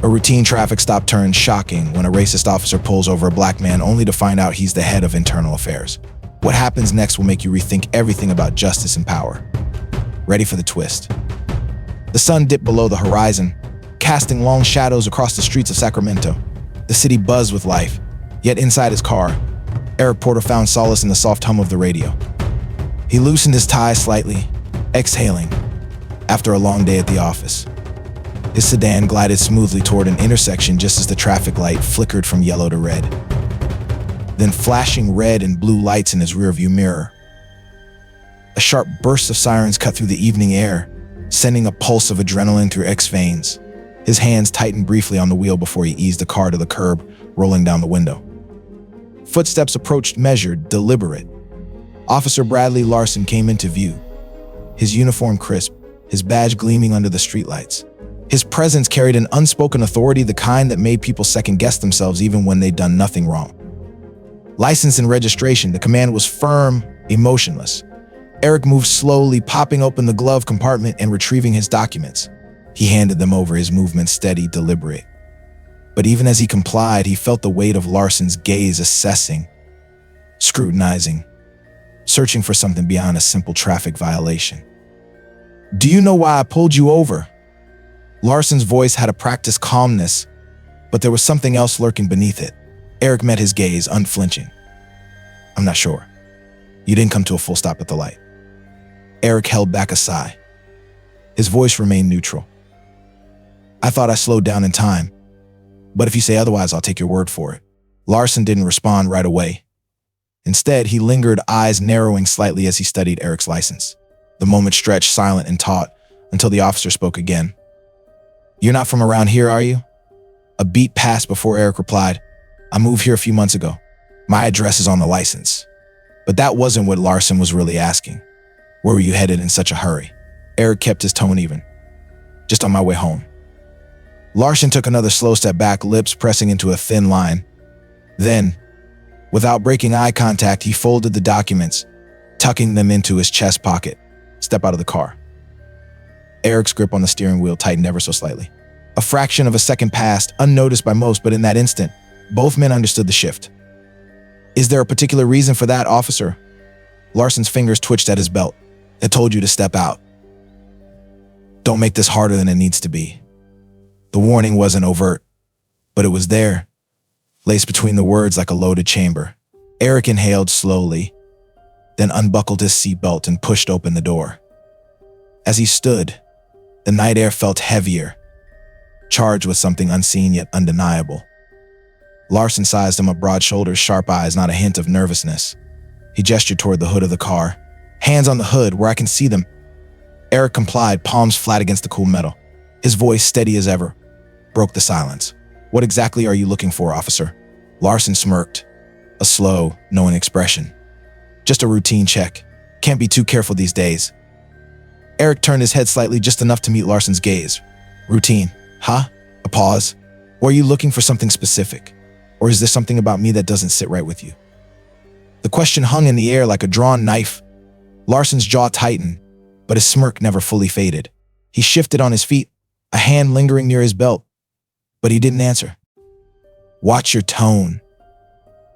A routine traffic stop turns shocking when a racist officer pulls over a black man only to find out he's the head of internal affairs. What happens next will make you rethink everything about justice and power. Ready for the twist. The sun dipped below the horizon, casting long shadows across the streets of Sacramento. The city buzzed with life, yet inside his car, Eric Porter found solace in the soft hum of the radio. He loosened his tie slightly, exhaling, after a long day at the office. His sedan glided smoothly toward an intersection just as the traffic light flickered from yellow to red. Then flashing red and blue lights in his rearview mirror. A sharp burst of sirens cut through the evening air, sending a pulse of adrenaline through Eric's veins. His hands tightened briefly on the wheel before he eased the car to the curb, rolling down the window. Footsteps approached measured, deliberate. Officer Bradley Larson came into view, his uniform crisp, his badge gleaming under the streetlights. His presence carried an unspoken authority, the kind that made people second-guess themselves even when they'd done nothing wrong. License and registration, the command was firm, emotionless. Eric moved slowly, popping open the glove compartment and retrieving his documents. He handed them over, his movement steady, deliberate. But even as he complied, he felt the weight of Larson's gaze, assessing, scrutinizing, searching for something beyond a simple traffic violation. "Do you know why I pulled you over?" Larson's voice had a practiced calmness, but there was something else lurking beneath it. Eric met his gaze, unflinching. "I'm not sure. You didn't come to a full stop at the light." Eric held back a sigh. His voice remained neutral. "I thought I slowed down in time, but if you say otherwise, I'll take your word for it." Larson didn't respond right away. Instead, he lingered, eyes narrowing slightly as he studied Eric's license. The moment stretched, silent and taut, until the officer spoke again. "You're not from around here, are you?" A beat passed before Eric replied, "I moved here a few months ago. My address is on the license." But that wasn't what Larson was really asking. "Where were you headed in such a hurry?" Eric kept his tone even. "Just on my way home." Larson took another slow step back, lips pressing into a thin line. Then, without breaking eye contact, he folded the documents, tucking them into his chest pocket. "Step out of the car." Eric's grip on the steering wheel tightened ever so slightly. A fraction of a second passed, unnoticed by most, but in that instant, both men understood the shift. "Is there a particular reason for that, officer?" Larson's fingers twitched at his belt. "I told you to step out. Don't make this harder than it needs to be." The warning wasn't overt, but it was there, laced between the words like a loaded chamber. Eric inhaled slowly, then unbuckled his seatbelt and pushed open the door. As he stood, the night air felt heavier, charged with something unseen yet undeniable. Larson sized him up, broad shoulders, sharp eyes, not a hint of nervousness. He gestured toward the hood of the car. "Hands on the hood, where I can see them." Eric complied, palms flat against the cool metal. His voice, steady as ever, broke the silence. "What exactly are you looking for, officer?" Larson smirked, a slow, knowing expression. "Just a routine check. Can't be too careful these days." Eric turned his head slightly, just enough to meet Larson's gaze. "Routine, huh?" A pause. "Or are you looking for something specific? Or is there something about me that doesn't sit right with you?" The question hung in the air like a drawn knife. Larson's jaw tightened, but his smirk never fully faded. He shifted on his feet, a hand lingering near his belt, but he didn't answer. "Watch your tone,"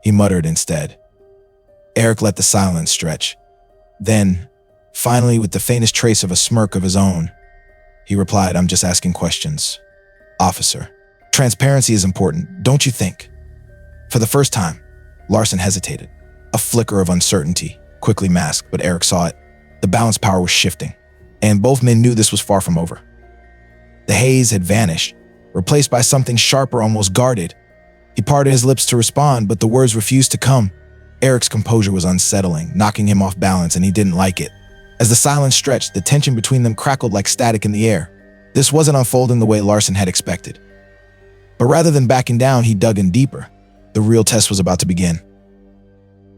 he muttered instead. Eric let the silence stretch. Then, finally, with the faintest trace of a smirk of his own, he replied, "I'm just asking questions, officer. Transparency is important, don't you think?" For the first time, Larson hesitated. A flicker of uncertainty, quickly masked, but Eric saw it. The balance power was shifting, and both men knew this was far from over. The haze had vanished, replaced by something sharper, almost guarded. He parted his lips to respond, but the words refused to come. Eric's composure was unsettling, knocking him off balance, and he didn't like it. As the silence stretched, the tension between them crackled like static in the air. This wasn't unfolding the way Larson had expected. But rather than backing down, he dug in deeper. The real test was about to begin.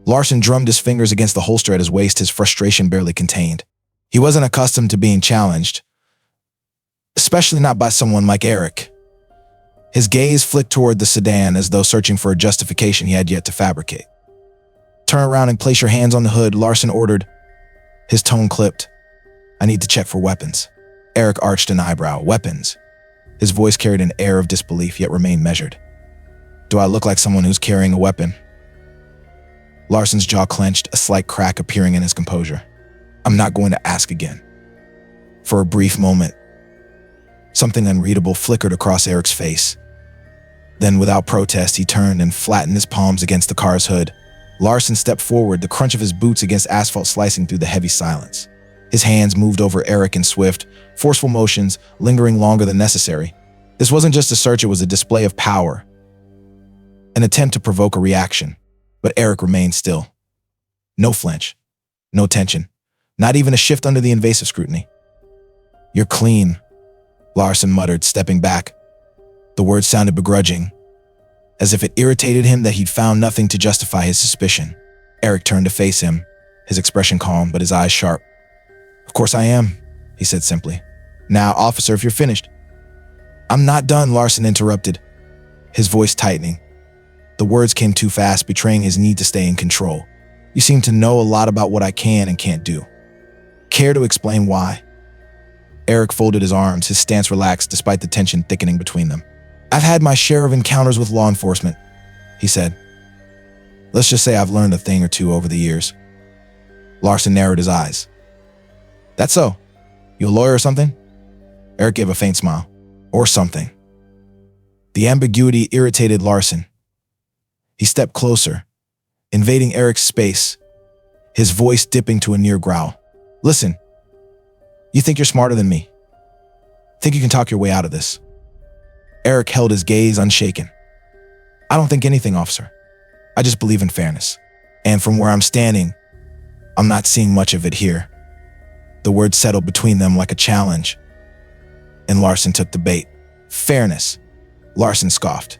Larson drummed his fingers against the holster at his waist, his frustration barely contained. He wasn't accustomed to being challenged, especially not by someone like Eric. His gaze flicked toward the sedan as though searching for a justification he had yet to fabricate. "Turn around and place your hands on the hood," Larson ordered. His tone clipped. "I need to check for weapons." Eric arched an eyebrow. "Weapons? His voice carried an air of disbelief, yet remained measured. Do I look like someone who's carrying a weapon? Larson's jaw clenched, a slight crack appearing in his composure. I'm not going to ask again. For a brief moment, something unreadable flickered across Eric's face. Then, without protest, he turned and flattened his palms against the car's hood. Larson stepped forward, the crunch of his boots against asphalt slicing through the heavy silence. His hands moved over Eric in swift, forceful motions, lingering longer than necessary. This wasn't just a search, it was a display of power. An attempt to provoke a reaction, but Eric remained still. No flinch, no tension, not even a shift under the invasive scrutiny. You're clean, Larson muttered, stepping back. The words sounded begrudging, as if it irritated him that he'd found nothing to justify his suspicion. Eric turned to face him, his expression calm, but his eyes sharp. Of course I am, he said simply. Now, officer, if you're finished. I'm not done, Larson interrupted, his voice tightening. The words came too fast, betraying his need to stay in control. You seem to know a lot about what I can and can't do. Care to explain why? Eric folded his arms, his stance relaxed despite the tension thickening between them. I've had my share of encounters with law enforcement, he said. Let's just say I've learned a thing or two over the years. Larson narrowed his eyes. That's so? You a lawyer or something? Eric gave a faint smile. Or something. The ambiguity irritated Larson. He stepped closer, invading Eric's space, his voice dipping to a near growl. Listen, you think you're smarter than me? Think you can talk your way out of this? Eric held his gaze unshaken. I don't think anything, officer. I just believe in fairness. And from where I'm standing, I'm not seeing much of it here. The words settled between them like a challenge, and Larson took the bait. Fairness, Larson scoffed.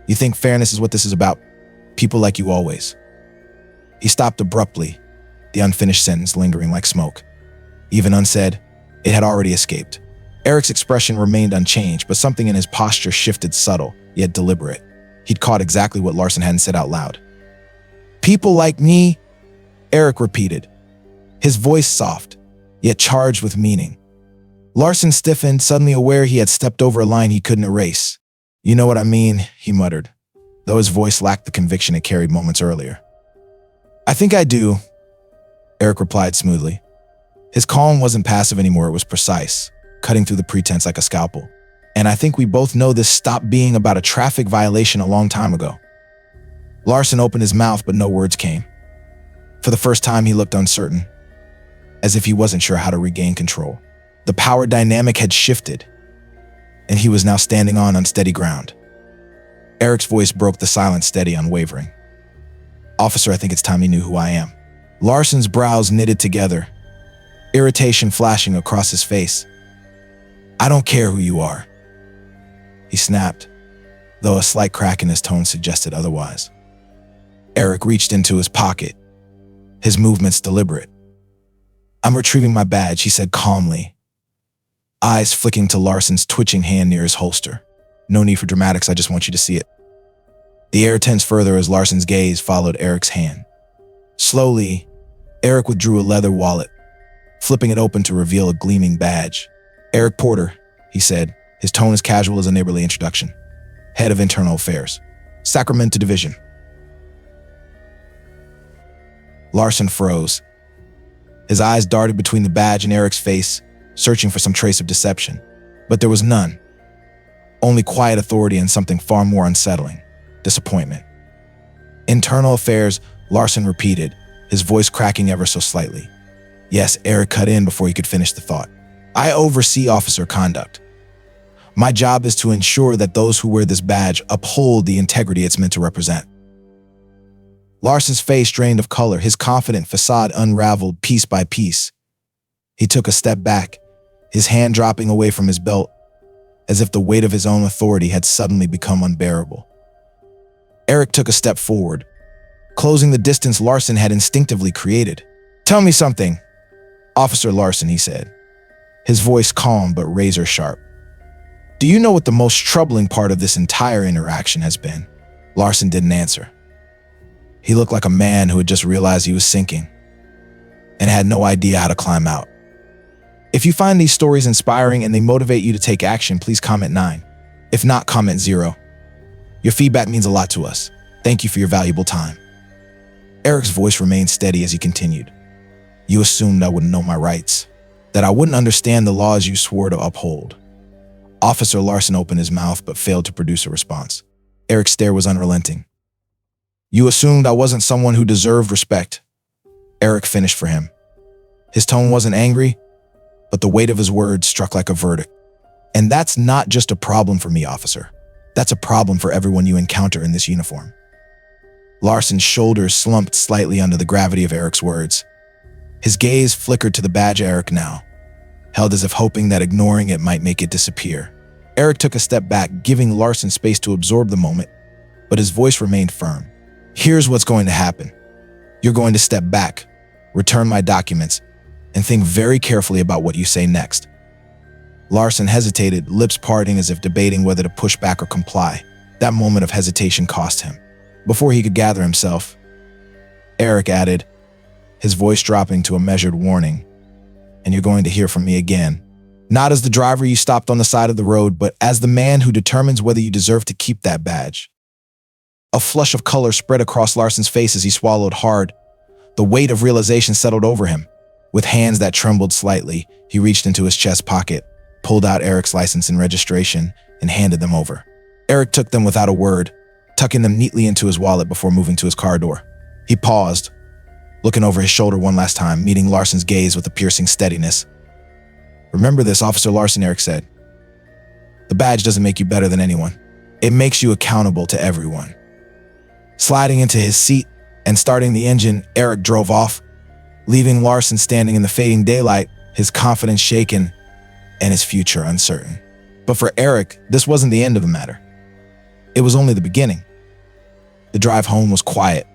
You think fairness is what this is about? People like you always. He stopped abruptly, the unfinished sentence lingering like smoke. Even unsaid, it had already escaped. Eric's expression remained unchanged, but something in his posture shifted, subtle, yet deliberate. He'd caught exactly what Larson hadn't said out loud. People like me, Eric repeated, his voice soft, yet charged with meaning. Larson stiffened, suddenly aware he had stepped over a line he couldn't erase. You know what I mean, he muttered, though his voice lacked the conviction it carried moments earlier. I think I do, Eric replied smoothly. His calm wasn't passive anymore, it was precise, cutting through the pretense like a scalpel. And I think we both know this stopped being about a traffic violation a long time ago. Larson opened his mouth, but no words came. For the first time, he looked uncertain, as if he wasn't sure how to regain control. The power dynamic had shifted, and he was now standing on unsteady ground. Eric's voice broke the silence, steady, unwavering. Officer, I think it's time you knew who I am. Larson's brows knitted together, irritation flashing across his face. I don't care who you are, he snapped, though a slight crack in his tone suggested otherwise. Eric reached into his pocket, his movements deliberate. I'm retrieving my badge, he said calmly, eyes flicking to Larson's twitching hand near his holster. No need for dramatics, I just want you to see it. The air tensed further as Larson's gaze followed Eric's hand. Slowly, Eric withdrew a leather wallet, flipping it open to reveal a gleaming badge. Eric Porter, he said, his tone as casual as a neighborly introduction. Head of Internal Affairs, Sacramento Division. Larson froze. His eyes darted between the badge and Eric's face, searching for some trace of deception. But there was none. Only quiet authority and something far more unsettling. Disappointment. Internal Affairs, Larson repeated, his voice cracking ever so slightly. Yes, Eric cut in before he could finish the thought. I oversee officer conduct. My job is to ensure that those who wear this badge uphold the integrity it's meant to represent. Larson's face drained of color, his confident facade unraveled piece by piece. He took a step back, his hand dropping away from his belt, as if the weight of his own authority had suddenly become unbearable. Eric took a step forward, closing the distance Larson had instinctively created. Tell me something, Officer Larson, he said, his voice calm but razor sharp. Do you know what the most troubling part of this entire interaction has been? Larson didn't answer. He looked like a man who had just realized he was sinking and had no idea how to climb out. If you find these stories inspiring and they motivate you to take action, please comment 9. If not, comment 0. Your feedback means a lot to us. Thank you for your valuable time. Eric's voice remained steady as he continued. You assumed I wouldn't know my rights, that I wouldn't understand the laws you swore to uphold. Officer Larson opened his mouth but failed to produce a response. Eric's stare was unrelenting. You assumed I wasn't someone who deserved respect. Eric finished for him. His tone wasn't angry, but the weight of his words struck like a verdict. And that's not just a problem for me, officer. That's a problem for everyone you encounter in this uniform. Larson's shoulders slumped slightly under the gravity of Eric's words. His gaze flickered to the badge Eric now held, as if hoping that ignoring it might make it disappear. Eric took a step back, giving Larson space to absorb the moment, but his voice remained firm. Here's what's going to happen. You're going to step back, return my documents, and think very carefully about what you say next. Larson hesitated, lips parting as if debating whether to push back or comply. That moment of hesitation cost him. Before he could gather himself, Eric added, his voice dropping to a measured warning, and you're going to hear from me again. Not as the driver you stopped on the side of the road, but as the man who determines whether you deserve to keep that badge. A flush of color spread across Larson's face as he swallowed hard. The weight of realization settled over him. With hands that trembled slightly, he reached into his chest pocket, pulled out Eric's license and registration, and handed them over. Eric took them without a word, tucking them neatly into his wallet before moving to his car door. He paused, looking over his shoulder one last time, meeting Larson's gaze with a piercing steadiness. Remember this, Officer Larson, Eric said. The badge doesn't make you better than anyone. It makes you accountable to everyone. Sliding into his seat and starting the engine, Eric drove off, leaving Larson standing in the fading daylight, his confidence shaken and his future uncertain. But for Eric, this wasn't the end of the matter. It was only the beginning. The drive home was quiet,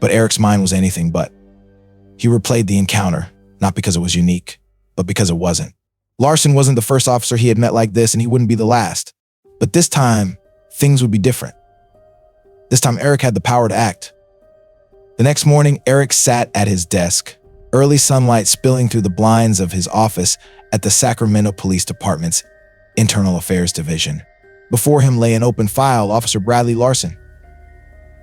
but Eric's mind was anything but. He replayed the encounter, not because it was unique, but because it wasn't. Larson wasn't the first officer he had met like this, and he wouldn't be the last. But this time, things would be different. This time, Eric had the power to act. The next morning, Eric sat at his desk, early sunlight spilling through the blinds of his office at the Sacramento Police Department's Internal Affairs Division. Before him lay an open file, Officer Bradley Larson.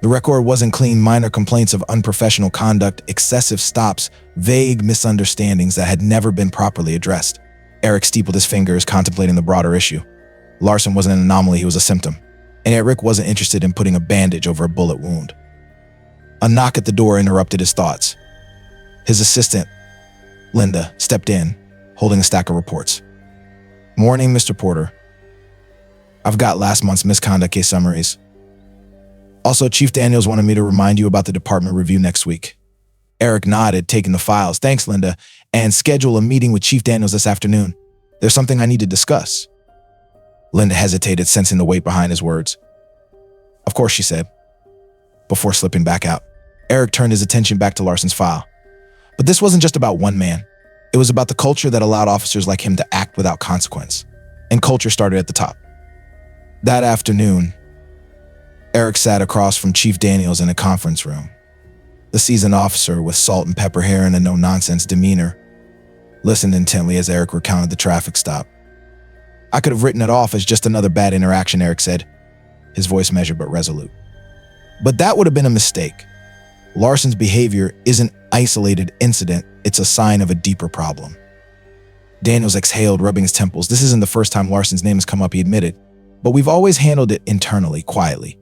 The record wasn't clean: minor complaints of unprofessional conduct, excessive stops, vague misunderstandings that had never been properly addressed. Eric steepled his fingers, contemplating the broader issue. Larson wasn't an anomaly, he was a symptom. And Eric wasn't interested in putting a bandage over a bullet wound. A knock at the door interrupted his thoughts. His assistant, Linda, stepped in, holding a stack of reports. Morning, Mr. Porter. I've got last month's misconduct case summaries. Also, Chief Daniels wanted me to remind you about the department review next week. Eric nodded, taking the files. Thanks, Linda. And schedule a meeting with Chief Daniels this afternoon. There's something I need to discuss. Linda hesitated, sensing the weight behind his words. Of course, she said, before slipping back out. Eric turned his attention back to Larson's file. But this wasn't just about one man. It was about the culture that allowed officers like him to act without consequence. And culture started at the top. That afternoon, Eric sat across from Chief Daniels in a conference room. The seasoned officer, with salt and pepper hair and a no-nonsense demeanor, listened intently as Eric recounted the traffic stop. I could have written it off as just another bad interaction, Eric said, his voice measured but resolute. But that would have been a mistake. Larson's behavior isn't an isolated incident, it's a sign of a deeper problem. Daniels exhaled, rubbing his temples. This isn't the first time Larson's name has come up, he admitted, but we've always handled it internally, quietly.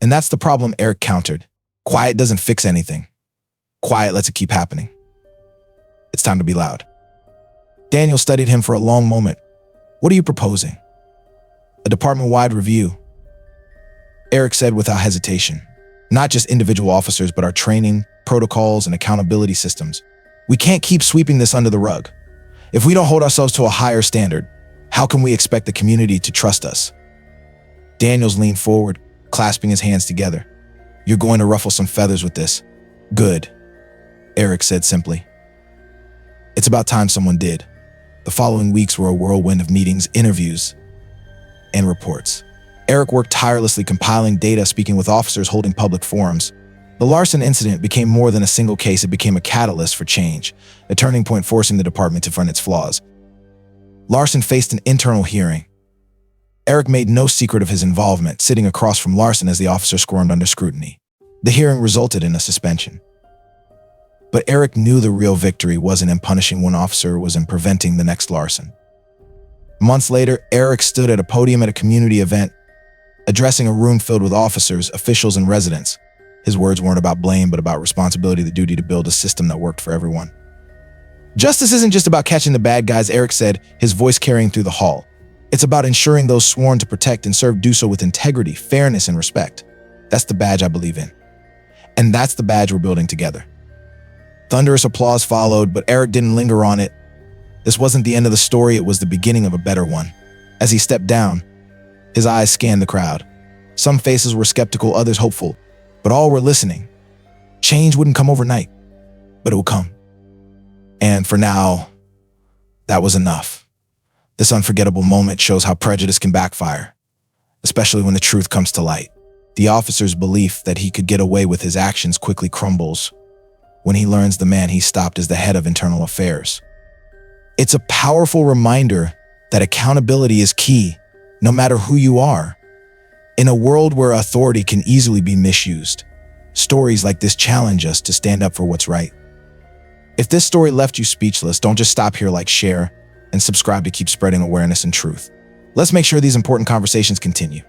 And that's the problem, Eric countered. Quiet doesn't fix anything. Quiet lets it keep happening. It's time to be loud. Daniel studied him for a long moment. What are you proposing? A department-wide review, Eric said without hesitation. Not just individual officers, but our training, protocols, and accountability systems. We can't keep sweeping this under the rug. If we don't hold ourselves to a higher standard, how can we expect the community to trust us? Daniels leaned forward, clasping his hands together. You're going to ruffle some feathers with this. Good, Eric said simply. It's about time someone did. The following weeks were a whirlwind of meetings, interviews, and reports. Eric worked tirelessly compiling data, speaking with officers, holding public forums. The Larson incident became more than a single case. It became a catalyst for change, a turning point forcing the department to confront its flaws. Larson faced an internal hearing. Eric made no secret of his involvement, sitting across from Larson as the officer squirmed under scrutiny. The hearing resulted in a suspension. But Eric knew the real victory wasn't in punishing one officer, it was in preventing the next Larson. Months later, Eric stood at a podium at a community event, addressing a room filled with officers, officials, and residents. His words weren't about blame, but about responsibility, the duty to build a system that worked for everyone. Justice isn't just about catching the bad guys, Eric said, his voice carrying through the hall. It's about ensuring those sworn to protect and serve do so with integrity, fairness, and respect. That's the badge I believe in. And that's the badge we're building together. Thunderous applause followed, but Eric didn't linger on it. This wasn't the end of the story, it was the beginning of a better one. As he stepped down, his eyes scanned the crowd. Some faces were skeptical, others hopeful, but all were listening. Change wouldn't come overnight, but it would come. And for now, that was enough. This unforgettable moment shows how prejudice can backfire, especially when the truth comes to light. The officer's belief that he could get away with his actions quickly crumbles when he learns the man he stopped is the head of internal affairs. It's a powerful reminder that accountability is key, no matter who you are. In a world where authority can easily be misused, stories like this challenge us to stand up for what's right. If this story left you speechless, don't just stop here, share, and subscribe to keep spreading awareness and truth. Let's make sure these important conversations continue.